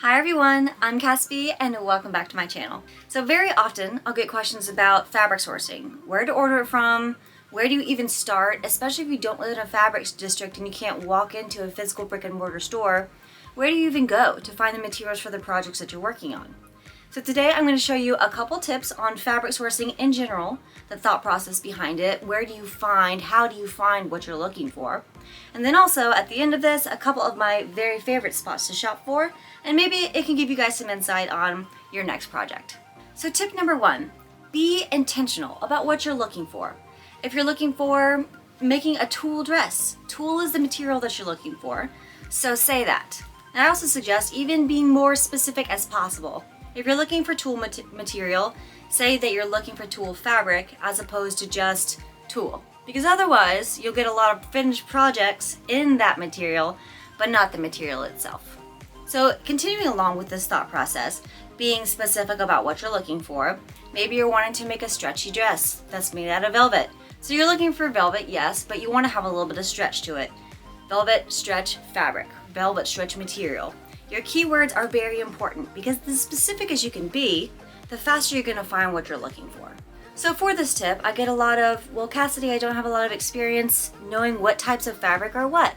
Hi everyone, I'm Caspi and welcome back to my channel. So very often I'll get questions about fabric sourcing, where to order it from, where do you even start, especially if you don't live in a fabrics district and you can't walk into a physical brick and mortar store, where do you even go to find the materials for the projects that you're working on? So today I'm going to show you a couple tips on fabric sourcing in general, the thought process behind it, how do you find what you're looking for, and then also at the end of this, a couple of my very favorite spots to shop for, and maybe it can give you guys some insight on your next project. So tip number one, be intentional about what you're looking for. If you're looking for making a tulle dress, tulle is the material that you're looking for, so say that. And I also suggest even being more specific as possible. If you're looking for tulle material, say that you're looking for tulle fabric as opposed to just tulle. Because otherwise, you'll get a lot of finished projects in that material, but not the material itself. So continuing along with this thought process, being specific about what you're looking for, maybe you're wanting to make a stretchy dress that's made out of velvet. So you're looking for velvet, yes, but you want to have a little bit of stretch to it. Velvet stretch fabric, velvet stretch material. Your keywords are very important because the specific as you can be, the faster you're going to find what you're looking for. So for this tip, I get a lot of, well, Cassidy, I don't have a lot of experience knowing what types of fabric are what.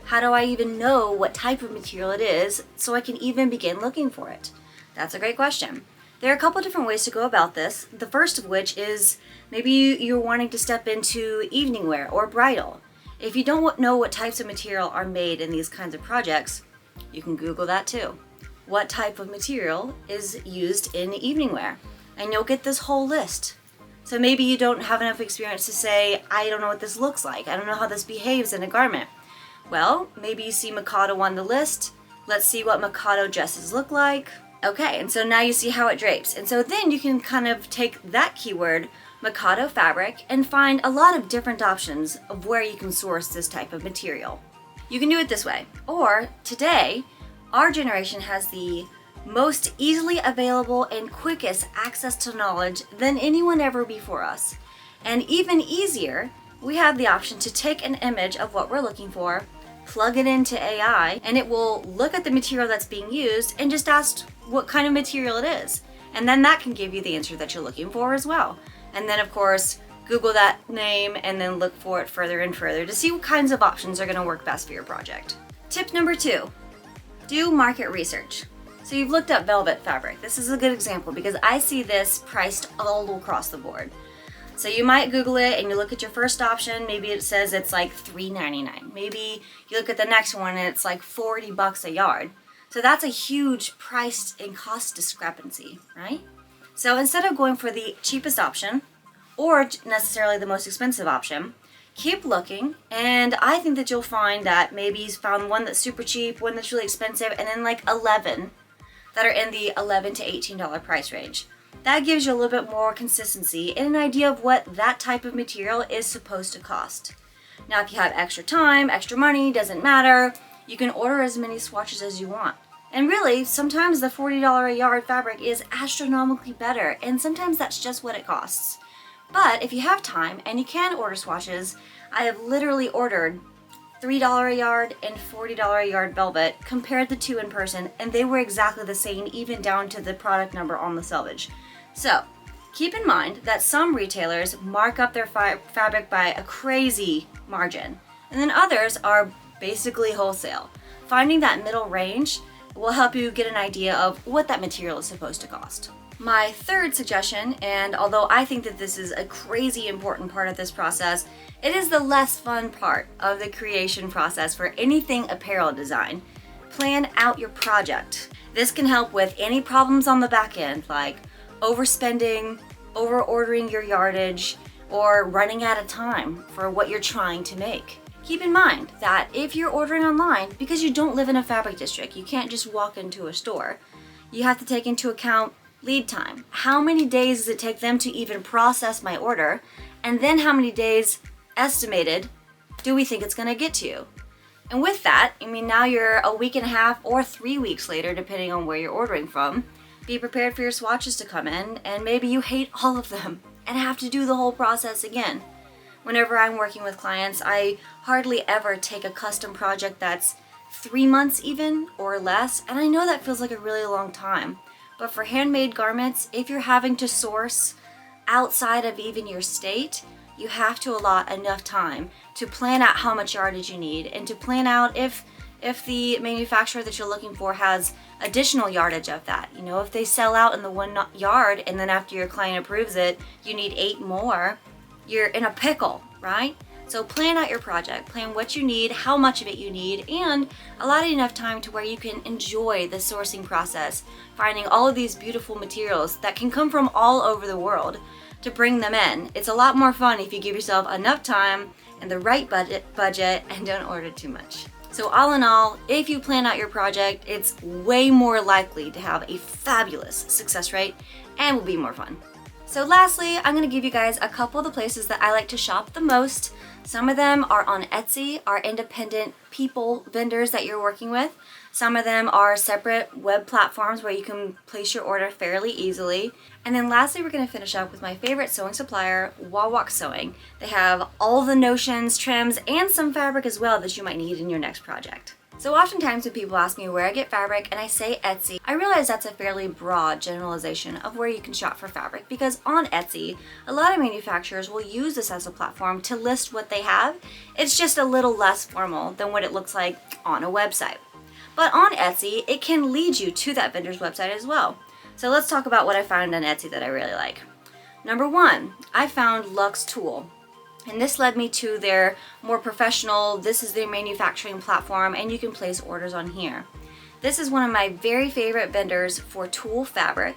How do I even know what type of material it is so I can even begin looking for it? That's a great question. There are a couple different ways to go about this. The first of which is maybe you're wanting to step into evening wear or bridal. If you don't know what types of material are made in these kinds of projects, you can Google that too. What type of material is used in evening wear? And you'll get this whole list. So maybe you don't have enough experience to say, I don't know what this looks like. I don't know how this behaves in a garment. Well, maybe you see Mikado on the list. Let's see what Mikado dresses look like. Okay, and so now you see how it drapes. And so then you can kind of take that keyword, Mikado fabric, and find a lot of different options of where you can source this type of material. You can do it this way. Or today, our generation has the most easily available and quickest access to knowledge than anyone ever before us. And even easier, we have the option to take an image of what we're looking for, plug it into AI, and it will look at the material that's being used and just ask what kind of material it is. And then that can give you the answer that you're looking for as well. And then of course, Google that name and then look for it further and further to see what kinds of options are going to work best for your project. Tip number two, do market research. So you've looked up velvet fabric. This is a good example because I see this priced all across the board. So you might Google it and you look at your first option, maybe it says it's like $3.99. Maybe you look at the next one and it's like $40 a yard. So that's a huge price and cost discrepancy, right? So instead of going for the cheapest option or necessarily the most expensive option, keep looking, and I think that you'll find that maybe you found one that's super cheap, one that's really expensive, and then like 11 that are in the $11 to $18 price range. That gives you a little bit more consistency and an idea of what that type of material is supposed to cost. Now, if you have extra time, extra money, doesn't matter, you can order as many swatches as you want. And really, sometimes the $40 a yard fabric is astronomically better, and sometimes that's just what it costs. But if you have time and you can order swatches, I have literally ordered $3 a yard and $40 a yard velvet, compared the two in person, and they were exactly the same, even down to the product number on the selvage. So keep in mind that some retailers mark up their fabric by a crazy margin, and then others are basically wholesale. Finding that middle range will help you get an idea of what that material is supposed to cost. My third suggestion, and although I think that this is a crazy important part of this process, it is the less fun part of the creation process for anything apparel design. Plan out your project. This can help with any problems on the back end, like overspending, over ordering your yardage, or running out of time for what you're trying to make. Keep in mind that if you're ordering online, because you don't live in a fabric district, you can't just walk into a store, you have to take into account lead time. How many days does it take them to even process my order? And then how many days estimated do we think it's gonna get to you? And with that, I mean, now you're a week and a half or 3 weeks later, depending on where you're ordering from. Be prepared for your swatches to come in, and maybe you hate all of them and have to do the whole process again. Whenever I'm working with clients, I hardly ever take a custom project that's 3 months even or less, and I know that feels like a really long time. But for handmade garments, if you're having to source outside of even your state, you have to allot enough time to plan out how much yardage you need and to plan out if the manufacturer that you're looking for has additional yardage of that. You know, if they sell out in the 1 yard and then after your client approves it, you need 8 more, you're in a pickle, right? So plan out your project, plan what you need, how much of it you need, and allot enough time to where you can enjoy the sourcing process, finding all of these beautiful materials that can come from all over the world to bring them in. It's a lot more fun if you give yourself enough time and the right budget and don't order too much. So all in all, if you plan out your project, it's way more likely to have a fabulous success rate and will be more fun. So lastly, I'm going to give you guys a couple of the places that I like to shop the most. Some of them are on Etsy, are independent people, vendors that you're working with. Some of them are separate web platforms where you can place your order fairly easily. And then lastly, we're going to finish up with my favorite sewing supplier, Wawak Sewing. They have all the notions, trims, and some fabric as well that you might need in your next project. So oftentimes when people ask me where I get fabric and I say Etsy, I realize that's a fairly broad generalization of where you can shop for fabric, because on Etsy, a lot of manufacturers will use this as a platform to list what they have. It's just a little less formal than what it looks like on a website. But on Etsy, it can lead you to that vendor's website as well. So let's talk about what I found on Etsy that I really like. Number 1, I found LuxeTulle. And this led me to their more professional, this is their manufacturing platform, and you can place orders on here. This is one of my very favorite vendors for tulle fabric,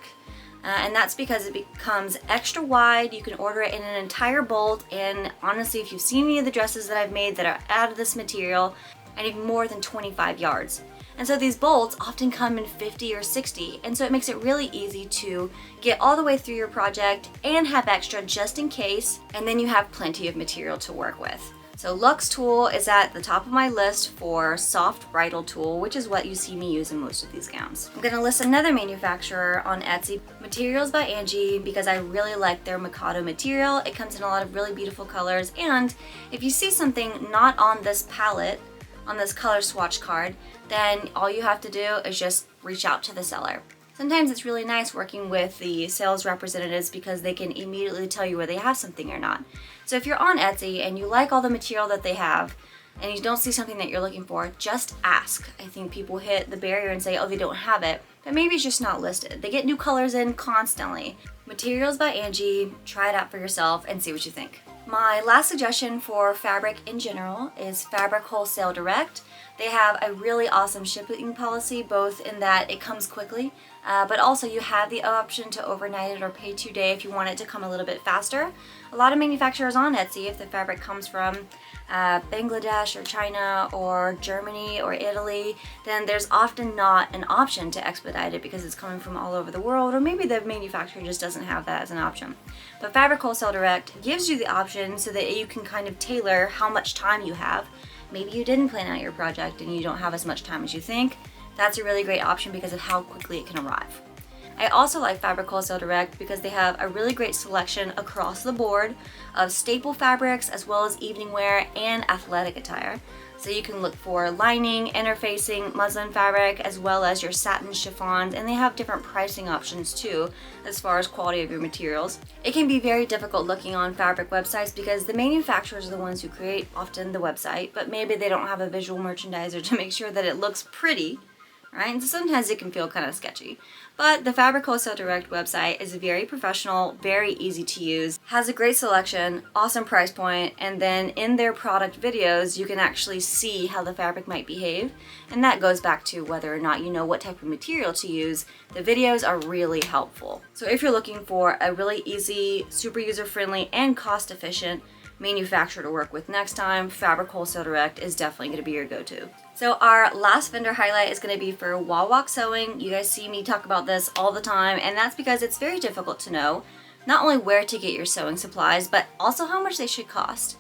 and that's because it becomes extra wide. You can order it in an entire bolt, and honestly, if you've seen any of the dresses that I've made that are out of this material, I need more than 25 yards. And so these bolts often come in 50 or 60, and so it makes it really easy to get all the way through your project and have extra just in case, and then you have plenty of material to work with. So LuxeTulle is at the top of my list for soft bridal tulle, which is what you see me use in most of these gowns. I'm gonna list another manufacturer on Etsy, Materials by Angey, because I really like their Mikado material. It comes in a lot of really beautiful colors, and if you see something not on this palette, on this color swatch card, then all you have to do is just reach out to the seller. Sometimes it's really nice working with the sales representatives because they can immediately tell you where they have something or not. So if you're on Etsy and you like all the material that they have and you don't see something that you're looking for, just ask. I think people hit the barrier and say, oh, they don't have it, but maybe it's just not listed. They get new colors in constantly. Materials by Angey, try it out for yourself and see what you think. My last suggestion for fabric in general is Fabric Wholesale Direct. They have a really awesome shipping policy, both in that it comes quickly, but also you have the option to overnight it or pay 2-day if you want it to come a little bit faster. A lot of manufacturers on Etsy, if the fabric comes from Bangladesh or China or Germany or Italy, then there's often not an option to expedite it because it's coming from all over the world, or maybe the manufacturer just doesn't have that as an option. But Fabric Wholesale Direct gives you the option so that you can kind of tailor how much time you have. Maybe you didn't plan out your project and you don't have as much time as you think. That's a really great option because of how quickly it can arrive. I also like Fabric Wholesale Direct because they have a really great selection across the board of staple fabrics as well as evening wear and athletic attire. So you can look for lining, interfacing, muslin fabric, as well as your satin chiffons, and they have different pricing options too as far as quality of your materials. It can be very difficult looking on fabric websites because the manufacturers are the ones who create often the website, but maybe they don't have a visual merchandiser to make sure that it looks pretty. Right? And so sometimes it can feel kind of sketchy. But the Fabric Wholesale Direct website is very professional, very easy to use, has a great selection, awesome price point, and then in their product videos you can actually see how the fabric might behave. And that goes back to whether or not you know what type of material to use. The videos are really helpful. So if you're looking for a really easy, super user-friendly, and cost-efficient manufacturer to work with next time, Fabric Wholesale Direct is definitely going to be your go-to. So our last vendor highlight is going to be for Wawak Sewing. You guys see me talk about this all the time, and that's because it's very difficult to know not only where to get your sewing supplies, but also how much they should cost.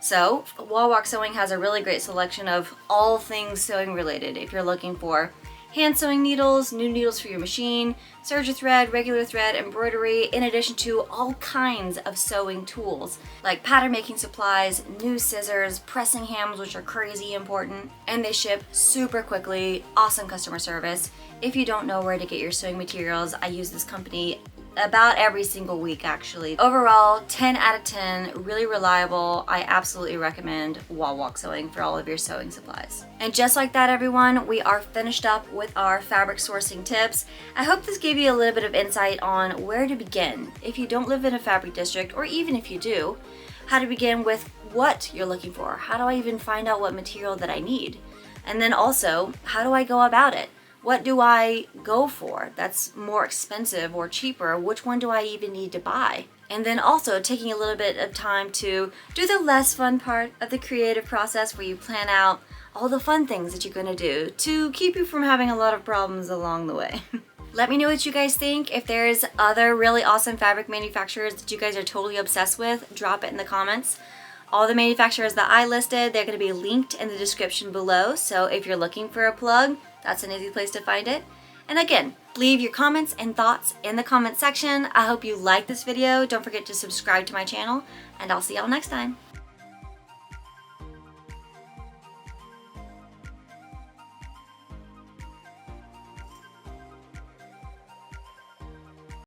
So Wawak Sewing has a really great selection of all things sewing related. If you're looking for hand sewing needles, new needles for your machine, serger thread, regular thread, embroidery, in addition to all kinds of sewing tools like pattern making supplies, new scissors, pressing hams, which are crazy important, and they ship super quickly. Awesome customer service. If you don't know where to get your sewing materials, I use this company about every single week actually. Overall, 10 out of 10, really reliable. I absolutely recommend Wall Walk Sewing for all of your sewing supplies. And just like that, everyone, we are finished up with our fabric sourcing tips. I hope this gave you a little bit of insight on where to begin if you don't live in a fabric district, or even if you do, how to begin with what you're looking for. How do I even find out what material that I need? And then also, how do I go about it? What do I go for that's more expensive or cheaper? Which one do I even need to buy? And then also taking a little bit of time to do the less fun part of the creative process, where you plan out all the fun things that you're going to do to keep you from having a lot of problems along the way. Let me know what you guys think. If there's other really awesome fabric manufacturers that you guys are totally obsessed with, drop it in the comments. All the manufacturers that I listed, they're going to be linked in the description below, so if you're looking for a plug, that's an easy place to find it. And again, leave your comments and thoughts in the comment section. I hope you liked this video. Don't forget to subscribe to my channel, and I'll see y'all next time.